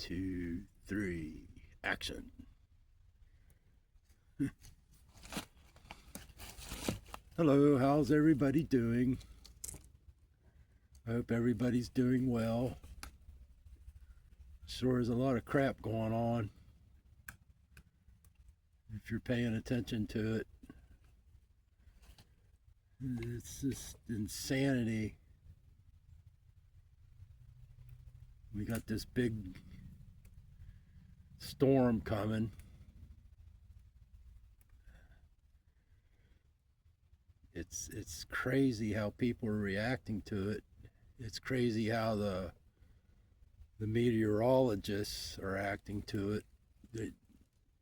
2, 3, action. Hello, how's everybody doing? I hope everybody's doing well. Sure is a lot of crap going on if you're paying attention to it. It's just insanity. We got this big storm coming. It's crazy how people are reacting to it. It's crazy how the meteorologists are acting to it.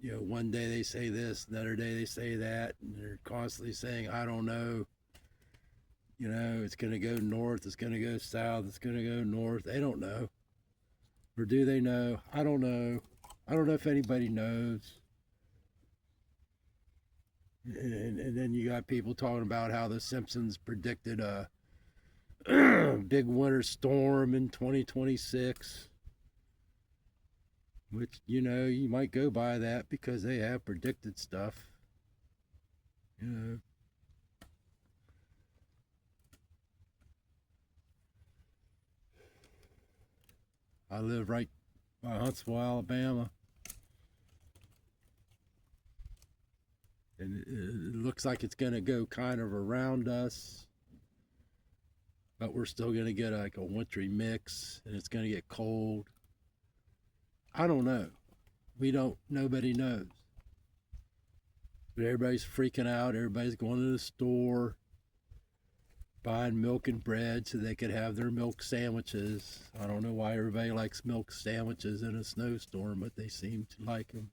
One day they say this, another day they say that, and they're constantly saying, I don't know. It's going to go north, it's going to go south, it's going to go north. They don't know. Or do they know? I don't know. I don't know if anybody knows. And then you got people talking about how the Simpsons predicted a big winter storm in 2026. Which, you might go by that because they have predicted stuff. I live right by Huntsville, Alabama. And it looks like it's going to go kind of around us. But we're still going to get like a wintry mix, and it's going to get cold. I don't know. Nobody knows. But everybody's freaking out. Everybody's going to the store, buying milk and bread so they could have their milk sandwiches. I don't know why everybody likes milk sandwiches in a snowstorm, but they seem to like them.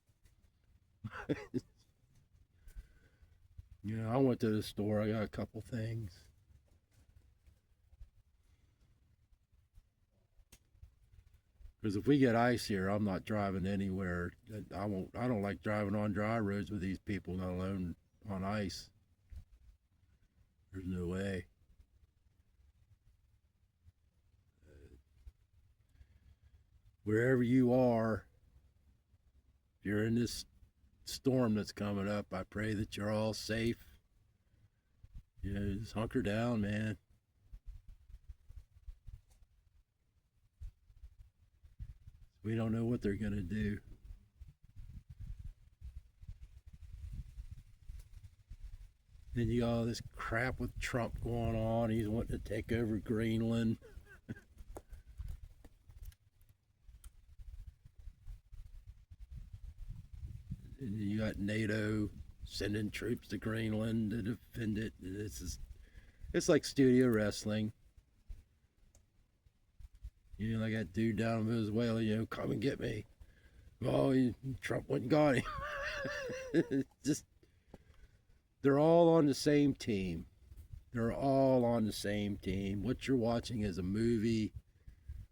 I went to the store. I got a couple things. Because if we get ice here, I'm not driving anywhere. I don't like driving on dry roads with these people, let alone on ice. There's no way. Wherever you are, if you're in this storm that's coming up, I pray that you're all safe. Just hunker down, man. We don't know what they're going to do. Then you got all this crap with Trump going on. He's wanting to take over Greenland. And you got NATO sending troops to Greenland to defend it. It's like studio wrestling. Like that dude down in Venezuela, come and get me. Oh, Trump went and got him. They're all on the same team. They're all on the same team. What you're watching is a movie.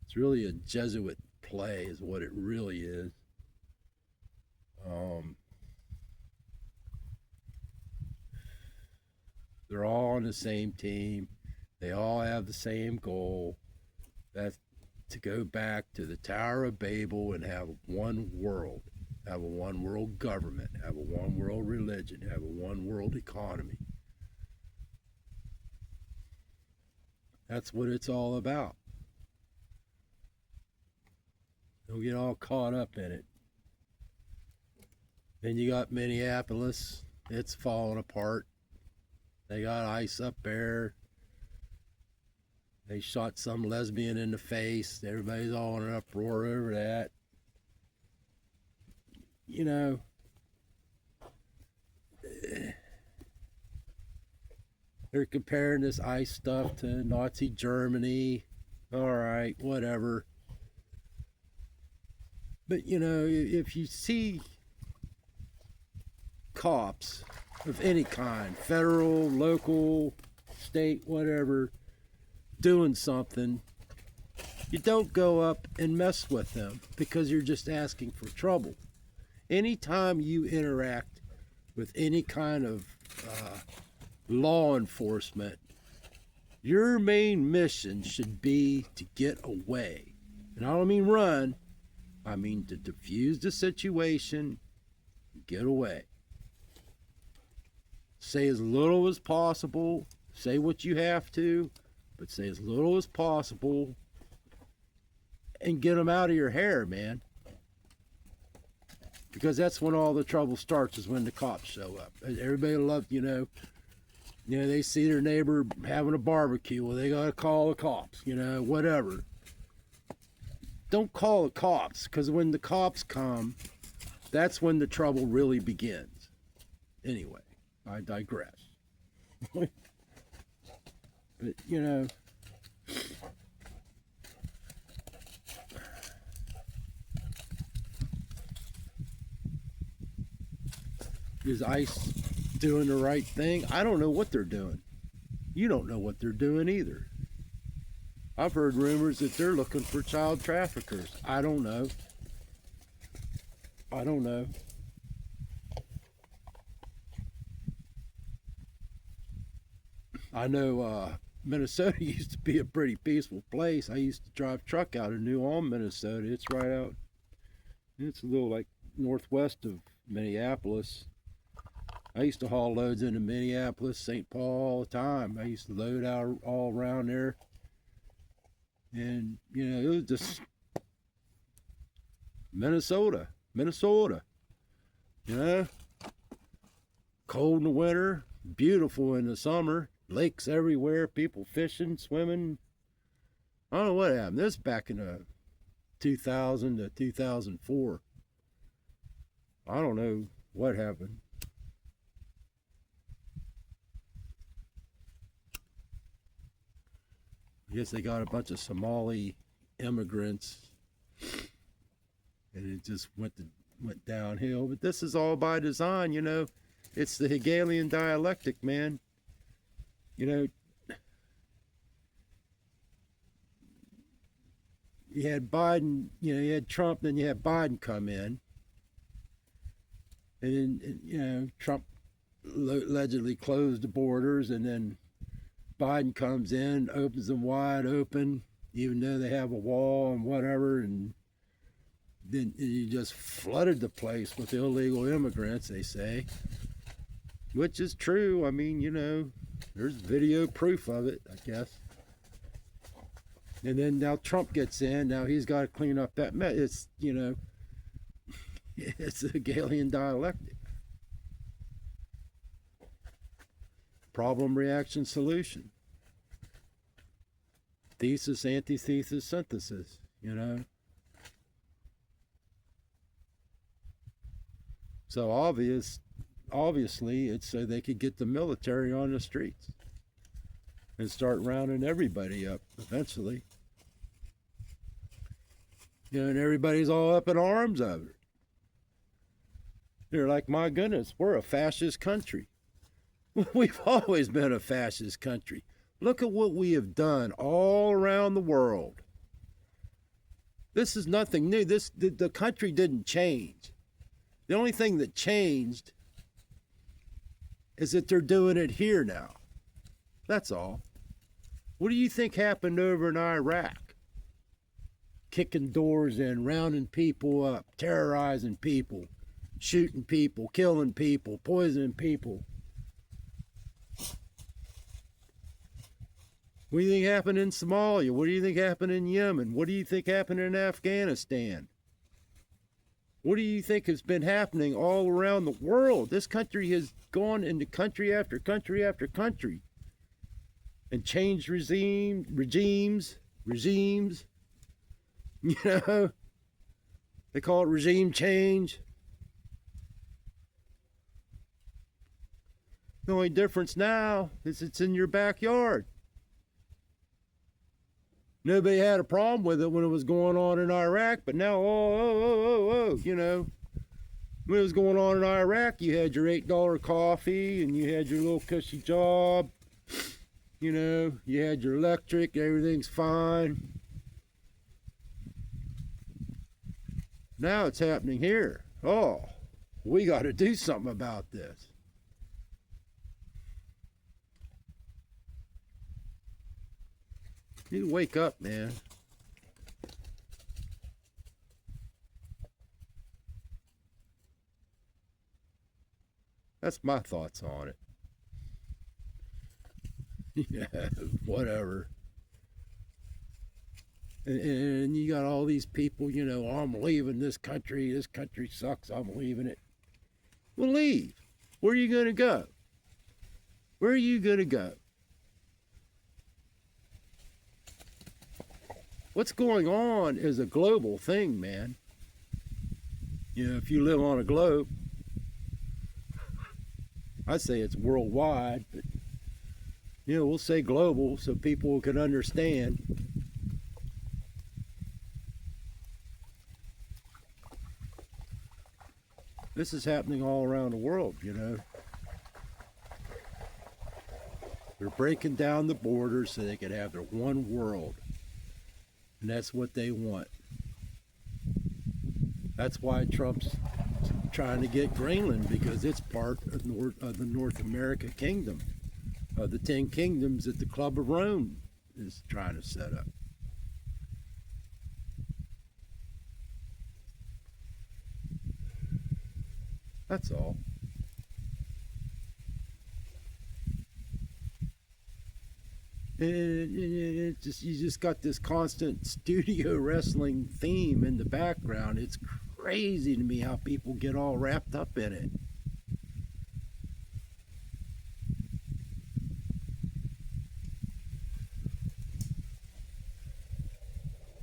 It's really a Jesuit play is what it really is. They're all on the same team. They all have the same goal. That's to go back to the Tower of Babel and have one world, have a one world government, have a one world religion, have a one world economy. That's what it's all about. Don't get all caught up in it. Then you got Minneapolis. It's falling apart. They got ice up there. They shot some lesbian in the face. Everybody's all in an uproar over that. They're comparing this ice stuff to Nazi Germany. All right, whatever. But, if you see cops of any kind, federal, local, state, whatever, doing something, you don't go up and mess with them because you're just asking for trouble. Anytime you interact with any kind of law enforcement, your main mission should be to get away. And I don't mean run, I mean, to diffuse the situation, get away. Say as little as possible. Say what you have to, but say as little as possible and get them out of your hair, man. Because that's when all the trouble starts, is when the cops show up. Everybody loves, they see their neighbor having a barbecue. Well, they got to call the cops, whatever. Don't call the cops, because when the cops come, that's when the trouble really begins. Anyway, I digress. But, is ICE doing the right thing? I don't know what they're doing. You don't know what they're doing either. I've heard rumors that they're looking for child traffickers. I don't know. I know Minnesota used to be a pretty peaceful place. I used to drive truck out of New Ulm, Minnesota. It's right out, it's a little like northwest of Minneapolis. I used to haul loads into Minneapolis, St. Paul all the time. I used to load out all around there. And, it was just Minnesota. Cold in the winter, beautiful in the summer, lakes everywhere, people fishing, swimming. I don't know what happened. This is back in 2000 to 2004. I don't know what happened. I guess they got a bunch of Somali immigrants, and it just went downhill. But this is all by design, It's the Hegelian dialectic, man. You had Biden, you had Trump, then you had Biden come in, and then, Trump allegedly closed the borders, and then Biden comes in, opens them wide open, even though they have a wall and whatever, and then you just flooded the place with illegal immigrants, they say, which is true. I mean, there's video proof of it, I guess. And then now Trump gets in, now he's got to clean up that mess. It's, it's a Hegelian dialectic. Problem, reaction, solution. Thesis, antithesis, synthesis, So obviously it's so they could get the military on the streets and start rounding everybody up eventually. And everybody's all up in arms over it. They're like, my goodness, we're a fascist country. We've always been a fascist country. Look at what we have done all around the world. This is nothing new. The country didn't change. The only thing that changed is that they're doing it here now. That's all. What do you think happened over in Iraq? Kicking doors in, rounding people up, terrorizing people, shooting people, killing people, poisoning people. What do you think happened in Somalia? What do you think happened in Yemen? What do you think happened in Afghanistan? What do you think has been happening all around the world? This country has gone into country after country after country and changed regimes. They call it regime change. The only difference now is it's in your backyard. Nobody had a problem with it when it was going on in Iraq, but now, when it was going on in Iraq, you had your $8 coffee and you had your little cushy job. You had your electric, everything's fine. Now it's happening here. Oh, we got to do something about this. You wake up, man. That's my thoughts on it. Yeah, whatever. And you got all these people, oh, I'm leaving this country. This country sucks. I'm leaving it. Well, leave. Where are you going to go? Where are you going to go? What's going on is a global thing, man. If you live on a globe, I say it's worldwide, but we'll say global so people can understand. This is happening all around the world, They're breaking down the borders so they can have their one world. And that's what they want. That's why Trump's trying to get Greenland, because it's part of the North America kingdom, of the 10 kingdoms that the Club of Rome is trying to set up. That's all. And you just got this constant studio wrestling theme in the background. It's crazy to me how people get all wrapped up in it.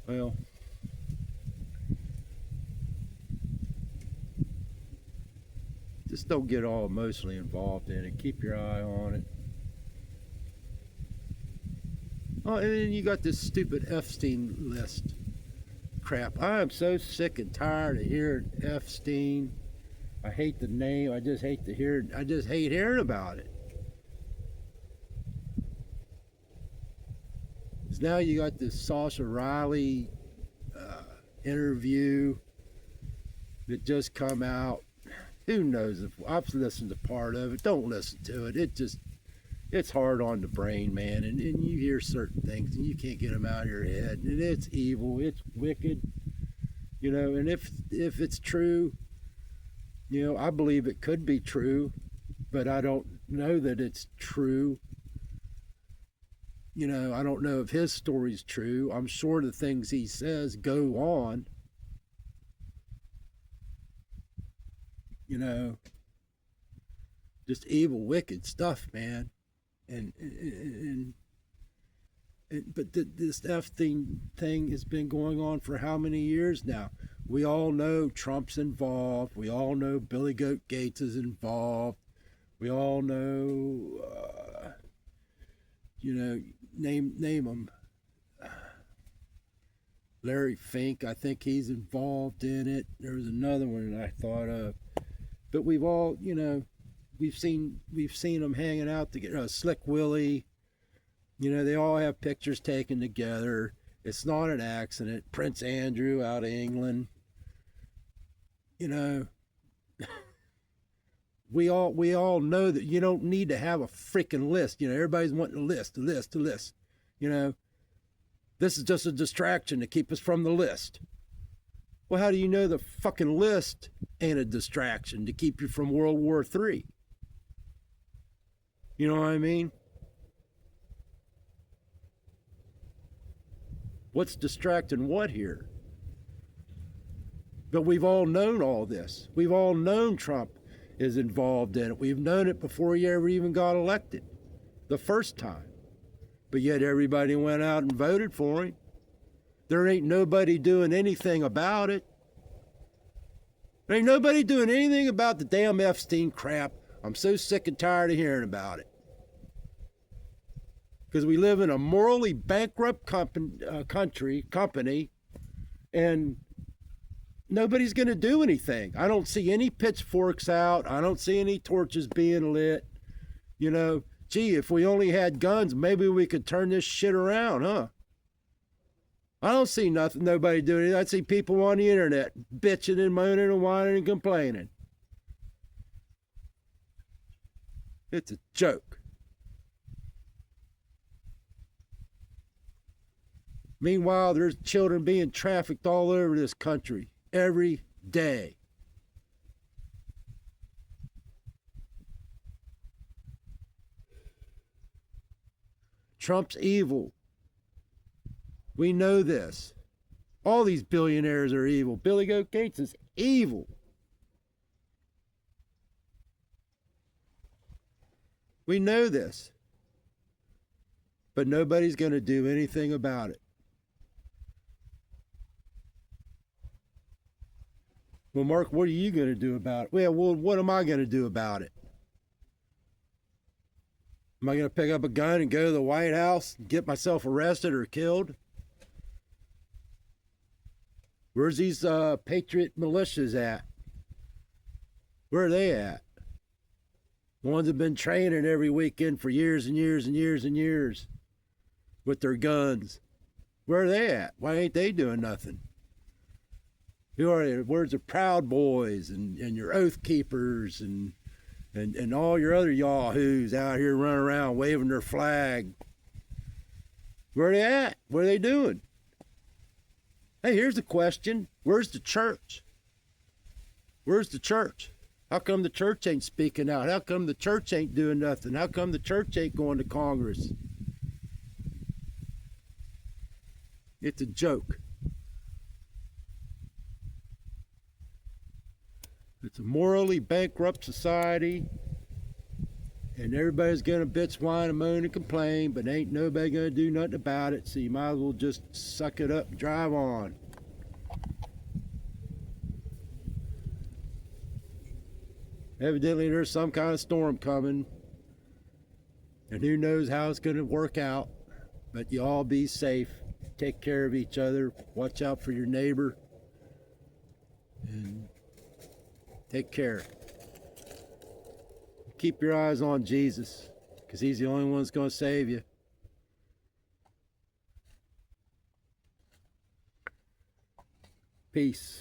Well, just don't get all emotionally involved in it. Keep your eye on it. Oh, and then you got this stupid Epstein list crap. I am so sick and tired of hearing Epstein. I hate the name. I just hate hearing about it. Because now you got this Sasha Riley interview that just come out. Who knows? If I've listened to part of it, don't listen to it. It's hard on the brain, man, and you hear certain things and you can't get them out of your head, and it's evil, it's wicked, and if it's true, I believe it could be true, but I don't know that it's true. I don't know if his story's true. I'm sure the things he says go on, just evil, wicked stuff, man. But this Epstein thing has been going on for how many years now? We all know Trump's involved. We all know Billy Goat Gates is involved. We all know, name them. Larry Fink, I think he's involved in it. There was another one that I thought of. But we've all, we've seen them hanging out together. Slick Willie, they all have pictures taken together. It's not an accident. Prince Andrew out of England. We all know that you don't need to have a freaking list. Everybody's wanting a list. This is just a distraction to keep us from the list. Well, how do you know the fucking list ain't a distraction to keep you from World War III? You know what I mean? What's distracting what here? But we've all known all this. We've all known Trump is involved in it. We've known it before he ever even got elected the first time. But yet everybody went out and voted for him. There ain't nobody doing anything about it. There ain't nobody doing anything about the damn Epstein crap. I'm so sick and tired of hearing about it. Because we live in a morally bankrupt company, and nobody's going to do anything. I don't see any pitchforks out. I don't see any torches being lit. Gee, if we only had guns, maybe we could turn this shit around, huh? I don't see nobody doing it. I see people on the internet bitching and moaning and whining and complaining. It's a joke. Meanwhile, there's children being trafficked all over this country every day. Trump's evil. We know this. All these billionaires are evil. Billy Goat Gates is evil. We know this. But nobody's going to do anything about it. Well, Mark, what are you going to do about it? Well, what am I going to do about it? Am I going to pick up a gun and go to the White House and get myself arrested or killed? Where's these patriot militias at? Where are they at? The ones that have been training every weekend for years and years and years and years with their guns. Where are they at? Why ain't they doing nothing? Who are they? Where's the Proud Boys and your Oath Keepers and all your other yahoos out here running around waving their flag? Where are they at? What are they doing? Hey, here's the question. Where's the church? Where's the church? How come the church ain't speaking out? How come the church ain't doing nothing? How come the church ain't going to Congress? It's a joke. It's a morally bankrupt society, and everybody's going to bitch, whine, and moan and complain, but ain't nobody going to do nothing about it, so you might as well just suck it up and drive on. Evidently, there's some kind of storm coming, and who knows how it's going to work out, but you all be safe. Take care of each other. Watch out for your neighbor, and take care. Keep your eyes on Jesus, because he's the only one that's going to save you. Peace.